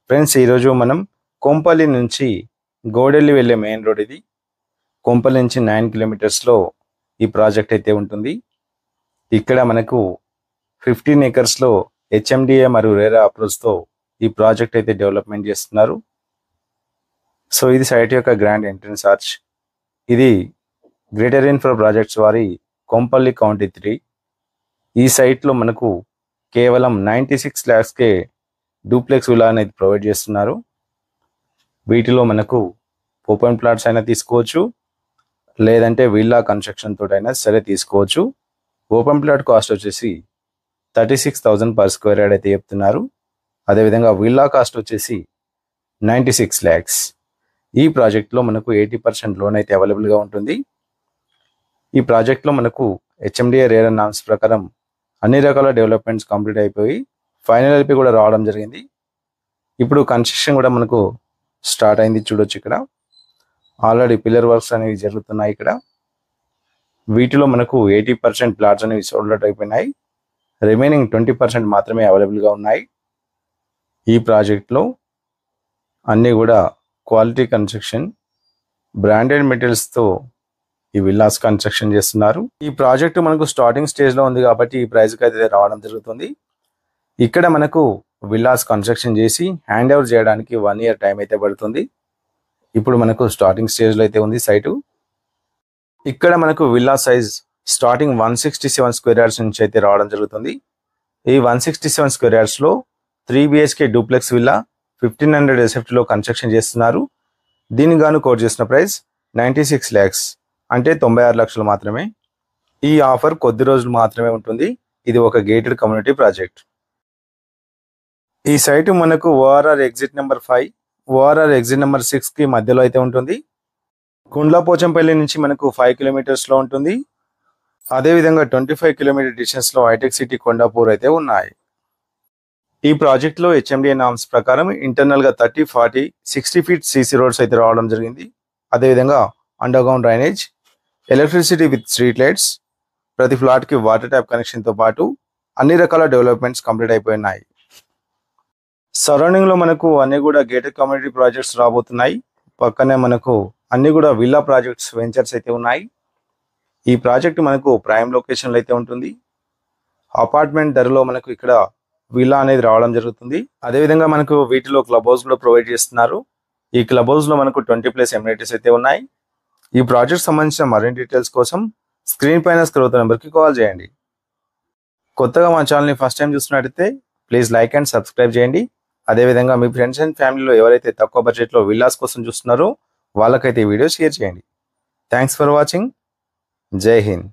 Friends, ఈరోజు మనం కొంపల్లి నుంచి గోడెల్లి వెళ్ళే మెయిన్ రోడ్ ఇది. కొంపల్లి నుంచి 9 కిలోమీటర్స్లో ఈ ప్రాజెక్ట్ అయితే ఉంటుంది. ఇక్కడ మనకు 15 ఏకర్స్లో హెచ్ఎండిఏ మరియు రేరా అప్రోచ్తో ఈ ప్రాజెక్ట్ అయితే డెవలప్మెంట్ చేస్తున్నారు. సో ఇది సైట్ యొక్క గ్రాండ్ ఎంట్రన్స్ ఆర్చ్. ఇది గ్రేటర్ ఇన్ఫ్రా ప్రాజెక్ట్స్ వారి కొంపల్లి కౌంటీ 3. ఈ సైట్లో మనకు కేవలం 96 lakhsకే డూప్లెక్స్ విలా అనేది ప్రొవైడ్ చేస్తున్నారు. వీటిలో మనకు ఓపెన్ ప్లాట్స్ అయినా తీసుకోవచ్చు, లేదంటే విల్లా కన్స్ట్రక్షన్ తోటైనా సరే తీసుకోవచ్చు. ఓపెన్ ప్లాట్ కాస్ట్ వచ్చేసి 36,000 per square yard అయితే చెప్తున్నారు. అదేవిధంగా విల్లా కాస్ట్ వచ్చేసి 96 lakhs. ఈ ప్రాజెక్ట్లో మనకు 80% లోన్ అయితే అవైలబుల్గా ఉంటుంది. ఈ ప్రాజెక్ట్లో మనకు హెచ్ఎండిఏ రేరా నామ్స్ ప్రకారం అన్ని రకాల డెవలప్మెంట్స్ కంప్లీట్ అయిపోయి ఫైనల్ ఎల్పి కూడా రావడం జరిగింది. ఇప్పుడు కన్స్ట్రక్షన్ కూడా మనకు స్టార్ట్ అయింది. చూడొచ్చు, ఇక్కడ ఆల్రెడీ పిల్లర్ వర్క్స్ అనేవి జరుగుతున్నాయి. ఇక్కడ వీటిలో మనకు 80% ప్లాట్స్ అనేవి సోల్డ్ అవుట్ అయిపోయినాయి. రిమైనింగ్ 20% మాత్రమే అవైలబుల్గా ఉన్నాయి. ఈ ప్రాజెక్ట్లో అన్నీ కూడా క్వాలిటీ కన్స్ట్రక్షన్, బ్రాండెడ్ మెటీరియల్స్తో ఈ విల్లాస్ కన్స్ట్రక్షన్ చేస్తున్నారు. ఈ ప్రాజెక్టు మనకు స్టార్టింగ్ స్టేజ్లో ఉంది కాబట్టి ఈ ప్రైస్కి అయితే రావడం జరుగుతుంది. ఇక్కడ మనకు విల్లాస్ కన్స్ట్రక్షన్ చేసి హ్యాండ్ ఓవర్ చేయడానికి 1 year టైం అయితే పడుతుంది. ఇప్పుడు మనకు స్టార్టింగ్ స్టేజ్లో అయితే ఉంది సైటు. ఇక్కడ మనకు villa size starting 167 square yards నుంచి అయితే రావడం జరుగుతుంది. ఈ 167 square yardsలో 3 BHK డూప్లెక్స్ విల్లా 1500 SFTలో కన్స్ట్రక్షన్ చేస్తున్నారు. దీనికి గాను కోట్ చేసిన ప్రైస్ 96 lakhs, అంటే 96 లక్షలు మాత్రమే. ఈ ఆఫర్ కొద్ది రోజులు మాత్రమే ఉంటుంది. ఇది ఒక గేటెడ్ కమ్యూనిటీ ప్రాజెక్ట్. ఈ సైటు మనకు ORR exit number 5, ORR exit number 6కి మధ్యలో అయితే ఉంటుంది. కుండ్లపోచంపల్లి నుంచి మనకు 5 kilometers ఉంటుంది. అదేవిధంగా 25 kilometer డిస్టెన్స్లో హైటెక్ సిటీ కొండాపూర్ అయితే ఉన్నాయి. ఈ ప్రాజెక్ట్లో హెచ్ఎండిఏ నామ్స్ ప్రకారం ఇంటర్నల్గా 30, 40, 60 feet CC రోడ్స్ అయితే రావడం జరిగింది. అదేవిధంగా underground drainage, electricity with street lights, ప్రతి ఫ్లాట్కి వాటర్ ట్యాప్ కనెక్షన్తో పాటు అన్ని రకాల డెవలప్మెంట్స్ కంప్లీట్ అయిపోయినాయి. సరౌండింగ్లో మనకు అన్ని కూడా గేటెడ్ కమ్యూనిటీ ప్రాజెక్ట్స్ రాబోతున్నాయి. పక్కనే మనకు అన్ని కూడా విల్లా ప్రాజెక్ట్స్ వెంచర్స్ అయితే ఉన్నాయి. ఈ ప్రాజెక్ట్ మనకు ప్రైమ్ లొకేషన్లో అయితే ఉంటుంది. అపార్ట్మెంట్ ధరలో మనకు ఇక్కడ విల్లా అనేది రావడం జరుగుతుంది. అదేవిధంగా మనకు వీటిలో క్లబ్ హౌస్ కూడా ప్రొవైడ్ చేస్తున్నారు. ఈ క్లబ్ హౌస్లో మనకు 20+ ఎమ్యూనిటీస్ అయితే ఉన్నాయి. ఈ ప్రాజెక్ట్ సంబంధించిన మరిన్ని డీటెయిల్స్ కోసం స్క్రీన్ పైన స్క్రోల్ అవుతున్న నెంబర్కి కాల్ చేయండి. కొత్తగా మా ఛానల్ని ఫస్ట్ టైం చూస్తున్నట్టయితే ప్లీజ్ లైక్ అండ్ సబ్స్క్రైబ్ చేయండి. అదేవిధంగా మీ ఫ్రెండ్స్ అండ్ ఫ్యామిలీలో ఎవరైతే తక్కువ బడ్జెట్లో విల్లాస్ కోసం చూస్తున్నారో వాళ్ళకైతే ఈ వీడియో షేర్ చేయండి. Thanks for watching. జై హింద్.